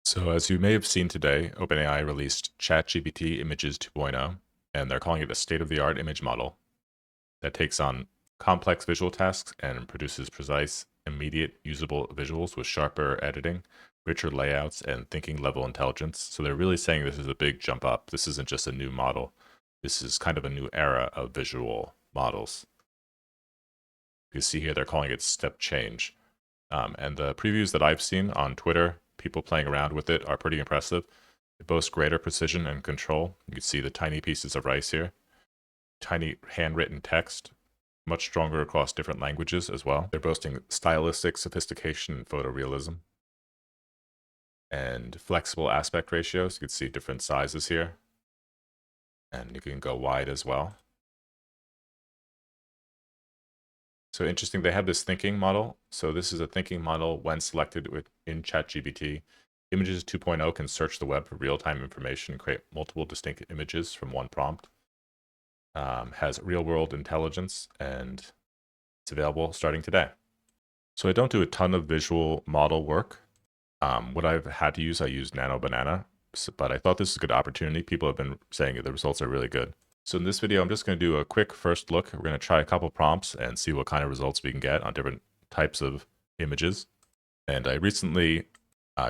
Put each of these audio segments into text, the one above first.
So, as you may have seen today, OpenAI released ChatGPT Images 2.0, and they're calling it a state of the art image model that takes on complex visual tasks and produces precise, immediate, usable visuals with sharper editing, richer layouts, and thinking level intelligence. So, they're really saying this is a big jump up. This isn't just a new model, this is kind of a new era of visual models. You see here, they're calling it step change. And the previews that I've seen on Twitter, people playing around with it, are pretty impressive. It boasts greater precision and control. You can see the tiny pieces of rice here, tiny handwritten text, much stronger across different languages as well. They're boasting stylistic sophistication and photorealism, and flexible aspect ratios. You can see different sizes here, and you can go wide as well. So interesting, they have this thinking model. So this is a thinking model when selected in ChatGPT. Images 2.0 can search the web for real-time information and create multiple distinct images from one prompt. Has real-world intelligence, and it's available starting today. So I don't do a ton of visual model work. What I've had to use, I use Nano Banana, but I thought this was a good opportunity. People have been saying the results are really good. So in this video, I'm just going to do a quick first look. We're going to try a couple prompts and see what kind of results we can get on different types of images. And I recently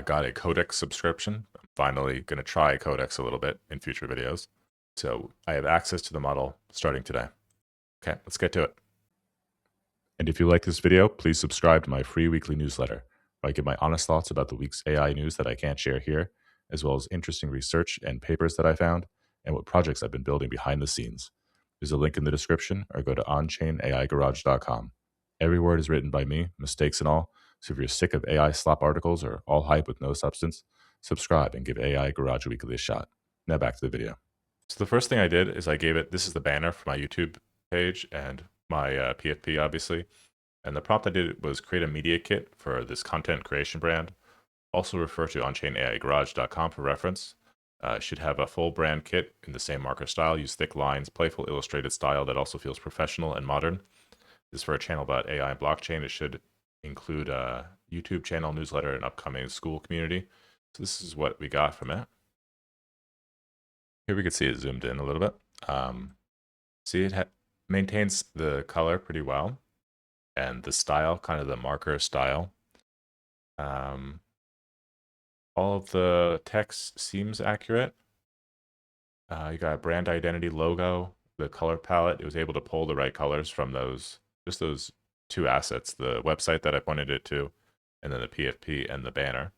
got a Codex subscription. I'm finally going to try Codex a little bit in future videos. So I have access to the model starting today. Okay, let's get to it. And if you like this video, please subscribe to my free weekly newsletter, where I give my honest thoughts about the week's AI news that I can't share here, as well as interesting research and papers that I found, and what projects I've been building behind the scenes. There's a link in the description, or go to onchainaigarage.com. Every word is written by me, mistakes and all, so if you're sick of AI slop articles or all hype with no substance, subscribe and give AI Garage Weekly a shot. Now back to the video. So the first thing I did is I gave it, this is the banner for my YouTube page and my PFP, obviously. And the prompt I did was create a media kit for this content creation brand. Also refer to onchainaigarage.com for reference. Should have a full brand kit in the same marker style. Use thick lines, playful illustrated style that also feels professional and modern. This is for a channel about AI and blockchain. It should include a YouTube channel, newsletter, and upcoming school community. So this is what we got from it. Here we can see it zoomed in a little bit. See, it maintains the color pretty well, and the style, kind of the marker style. All of the text seems accurate. You got brand identity, logo, the color palette. It was able to pull the right colors from those two assets, the website that I pointed it to, and then the PFP and the banner.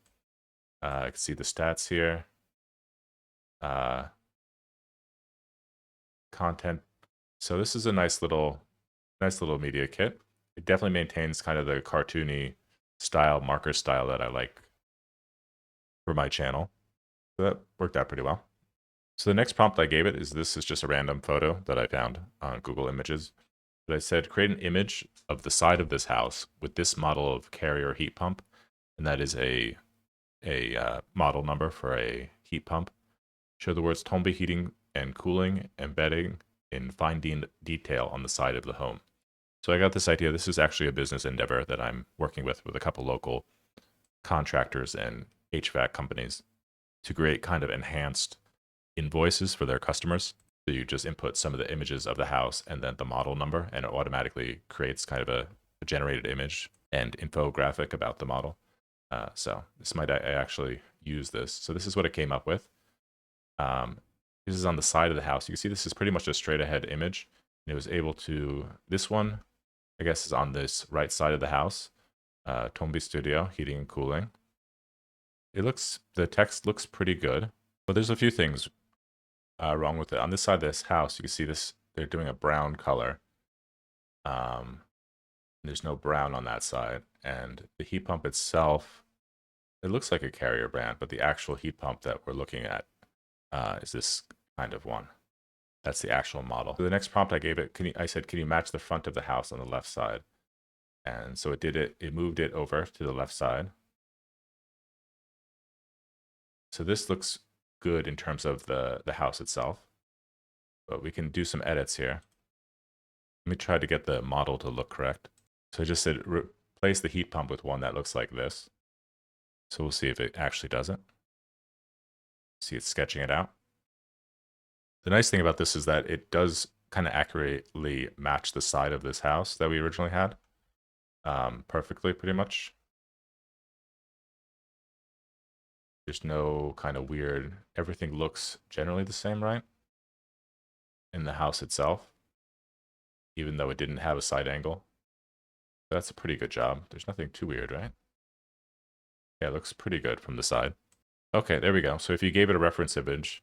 I can see the stats here. Content. So this is a nice little media kit. It definitely maintains kind of the cartoony style, marker style that I like for my channel. So that worked out pretty well. So the next prompt I gave it is, this is just a random photo that I found on Google Images. But I said, create an image of the side of this house with this model of carrier heat pump. And that is a model number for a heat pump. Show the words Tombi heating and cooling embedding in fine detail on the side of the home. So I got this idea. This is actually a business endeavor that I'm working with a couple local contractors and HVAC companies to create kind of enhanced invoices for their customers. So you just input some of the images of the house and then the model number, and it automatically creates kind of a generated image and infographic about the model. So this might I actually use this. So this is what it came up with. This is on the side of the house. You can see this is pretty much a straight ahead image. And it was able to, this one, I guess, is on this right side of the house. Tombi Studio, heating and cooling. The text looks pretty good, but there's a few things wrong with it. On this side of this house, you can see this, they're doing a brown color. There's no brown on that side. And the heat pump itself, it looks like a carrier brand, but the actual heat pump that we're looking at is this kind of one. That's the actual model. So the next prompt I gave it, I said, can you match the front of the house on the left side? And so it did it. It moved it over to the left side. So this looks good in terms of the house itself, but we can do some edits here. Let me try to get the model to look correct. So I just said replace the heat pump with one that looks like this. So we'll see if it actually does it. See, it's sketching it out. The nice thing about this is that it does kind of accurately match the side of this house that we originally had, perfectly, pretty much. There's no kind of weird, everything looks generally the same, right? In the house itself, even though it didn't have a side angle. That's a pretty good job. There's nothing too weird, right? Yeah, it looks pretty good from the side. Okay, there we go. So if you gave it a reference image,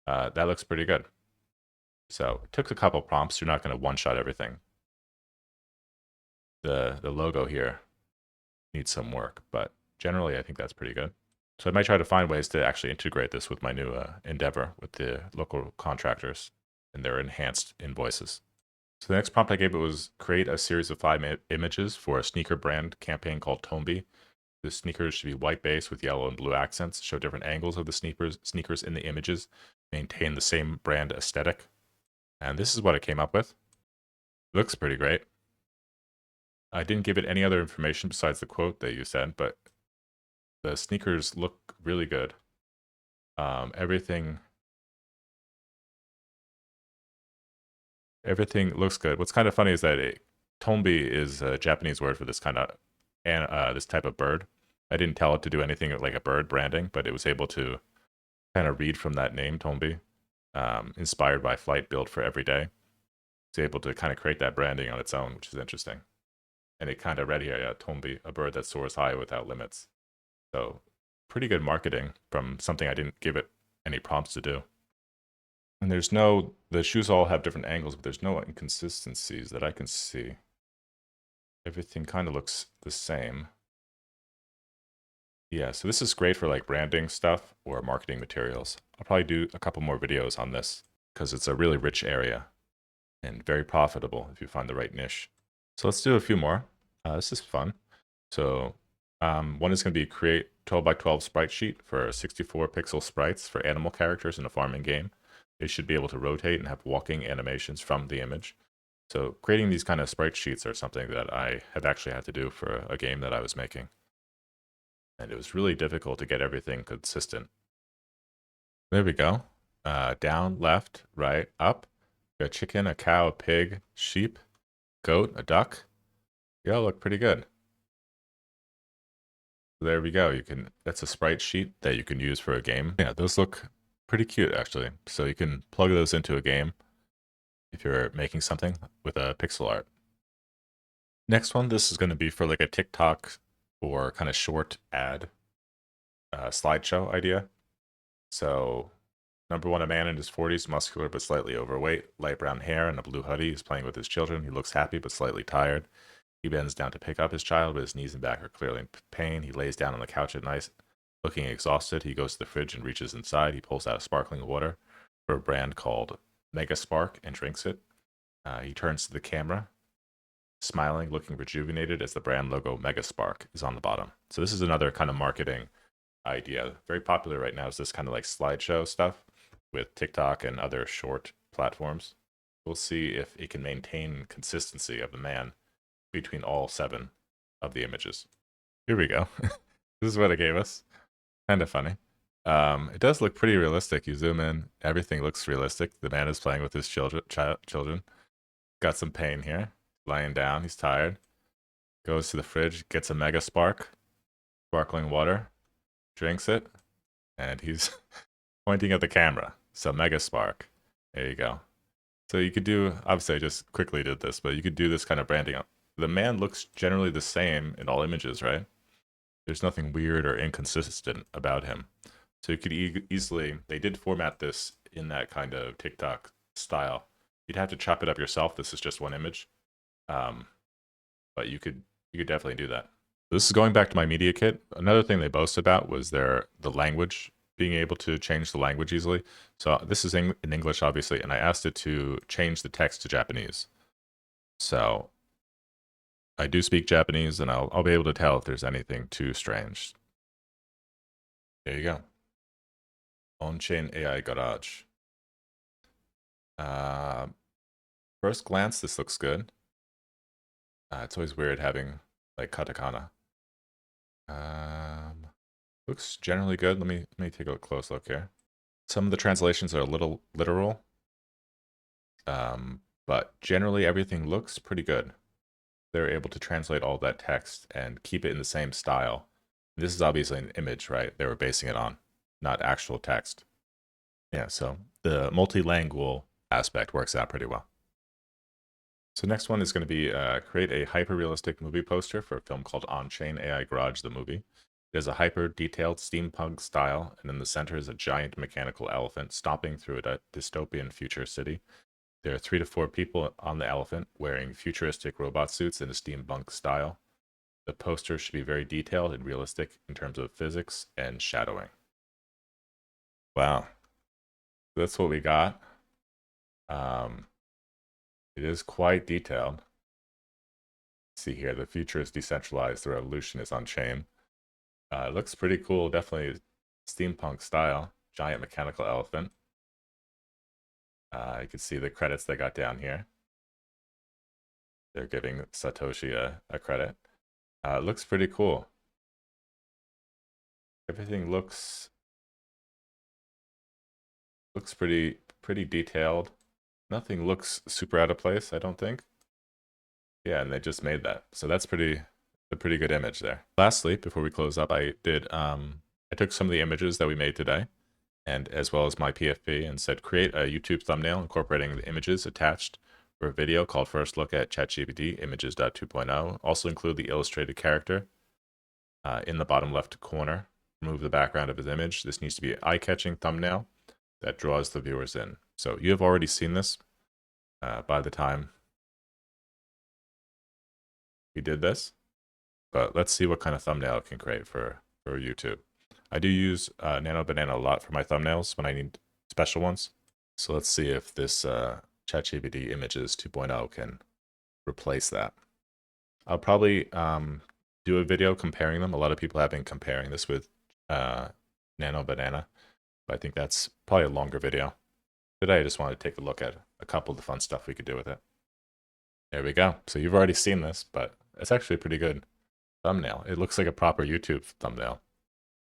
that looks pretty good. So it took a couple prompts. You're not going to one-shot everything. The logo here needs some work, but generally I think that's pretty good. So I might try to find ways to actually integrate this with my new endeavor with the local contractors and their enhanced invoices. So the next prompt I gave it was create a series of 5 images for a sneaker brand campaign called Tombi. The sneakers should be white base with yellow and blue accents, show different angles of the sneakers in the images, maintain the same brand aesthetic. And this is what I came up with. It looks pretty great. I didn't give it any other information besides the quote that you said, but the sneakers look really good. Everything looks good. What's kind of funny is that Tombi is a Japanese word for this kind of this type of bird. I didn't tell it to do anything like a bird branding, but it was able to kind of read from that name, Tombi, inspired by flight built for every day. It's able to kind of create that branding on its own, which is interesting. And it kind of read here, yeah, Tombi, a bird that soars high without limits. So pretty good marketing from something I didn't give it any prompts to do. And the shoes all have different angles, but there's no inconsistencies that I can see. Everything kind of looks the same. Yeah, so this is great for like branding stuff or marketing materials. I'll probably do a couple more videos on this because it's a really rich area and very profitable if you find the right niche. So let's do a few more. This is fun. So one is going to be create 12 by 12 sprite sheet for 64 pixel sprites for animal characters in a farming game. They should be able to rotate and have walking animations from the image. So creating these kind of sprite sheets are something that I have actually had to do for a game that I was making. And it was really difficult to get everything consistent. There we go. Down, left, right, up. A chicken, a cow, a pig, sheep, goat, a duck. They all look pretty good. There we go. That's a sprite sheet that you can use for a game. Yeah, those look pretty cute actually. So you can plug those into a game if you're making something with a pixel art. Next one, this is going to be for like a TikTok or kind of short ad slideshow idea. So number one, a man in his 40s, muscular but slightly overweight, light brown hair and a blue hoodie. He's playing with his children. He looks happy but slightly tired. He bends down to pick up his child, but his knees and back are clearly in pain. He lays down on the couch at night, looking exhausted. He goes to the fridge and reaches inside. He pulls out sparkling water for a brand called Megaspark and drinks it. He turns to the camera, smiling, looking rejuvenated as the brand logo Megaspark is on the bottom. So this is another kind of marketing idea. Very popular right now is this kind of like slideshow stuff with TikTok and other short platforms. We'll see if it can maintain consistency of the man between all 7 of the images. Here we go. This is what it gave us. Kind of funny. It does look pretty realistic. You zoom in, everything looks realistic. The man is playing with his children. Got some pain here. Lying down, he's tired. Goes to the fridge, gets a Megaspark, sparkling water, drinks it, and he's pointing at the camera. So Megaspark. There you go. So you could do, obviously I just quickly did this, but you could do this kind of branding. The man looks generally the same in all images, right? There's nothing weird or inconsistent about him. So you could easily, they did format this in that kind of TikTok style. You'd have to chop it up yourself. This is just one image. But you could definitely do that. This is going back to my media kit. Another thing they boasted about was the language, being able to change the language easily. So this is in English, obviously, and I asked it to change the text to Japanese. So I do speak Japanese, and I'll be able to tell if there's anything too strange. There you go. On-chain AI garage. First glance, this looks good. It's always weird having like katakana. Looks generally good. Let me take a close look here. Some of the translations are a little literal, but generally everything looks pretty good. They're able to translate all that text and keep it in the same style. This is obviously an image, right? They were basing it on, not actual text. Yeah, so the multilingual aspect works out pretty well. So next one is going to be create a hyper-realistic movie poster for a film called On-Chain AI Garage, the movie. It has a hyper-detailed steampunk style, and in the center is a giant mechanical elephant stomping through a dystopian future city. There are 3 to 4 people on the elephant wearing futuristic robot suits in a steampunk style. The poster should be very detailed and realistic in terms of physics and shadowing. Wow. That's what we got. It is quite detailed. See here, the future is decentralized, the revolution is on chain. It looks pretty cool, definitely steampunk style. Giant mechanical elephant. You can see the credits they got down here. They're giving Satoshi a credit. It looks pretty cool. Everything looks pretty detailed. Nothing looks super out of place, I don't think. Yeah, and they just made that. So that's a pretty good image there. Lastly, before we close up, I took some of the images that we made today, and as well as my PFP, and said create a YouTube thumbnail incorporating the images attached for a video called First Look at ChatGPT Images 2.0. Also include the illustrated character in the bottom left corner. Remove the background of his image. This needs to be an eye-catching thumbnail that draws the viewers in. So you have already seen this by the time we did this, but let's see what kind of thumbnail it can create for YouTube. I do use Nano Banana a lot for my thumbnails when I need special ones. So let's see if this ChatGPT Images 2.0 can replace that. I'll probably do a video comparing them. A lot of people have been comparing this with Nano Banana, but I think that's probably a longer video. Today I just wanted to take a look at a couple of the fun stuff we could do with it. There we go. So you've already seen this, but it's actually a pretty good thumbnail. It looks like a proper YouTube thumbnail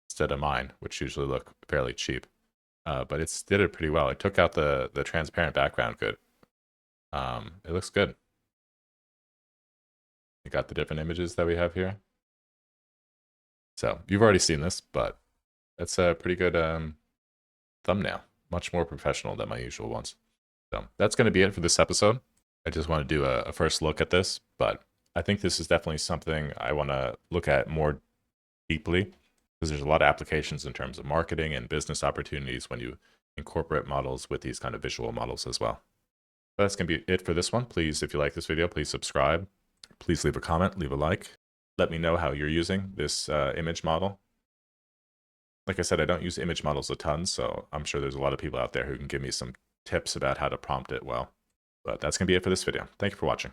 instead of mine, which usually look fairly cheap. But it did it pretty well. It took out the transparent background good. It looks good. You got the different images that we have here. So you've already seen this, but it's a pretty good thumbnail. Much more professional than my usual ones. So that's going to be it for this episode. I just want to do a first look at this, but I think this is definitely something I want to look at more deeply, because there's a lot of applications in terms of marketing and business opportunities when you incorporate models with these kind of visual models as well. But that's going to be it for this one. Please, if you like this video, please subscribe. Please leave a comment, leave a like. Let me know how you're using this image model. Like I said, I don't use image models a ton, so I'm sure there's a lot of people out there who can give me some tips about how to prompt it well. But that's going to be it for this video. Thank you for watching.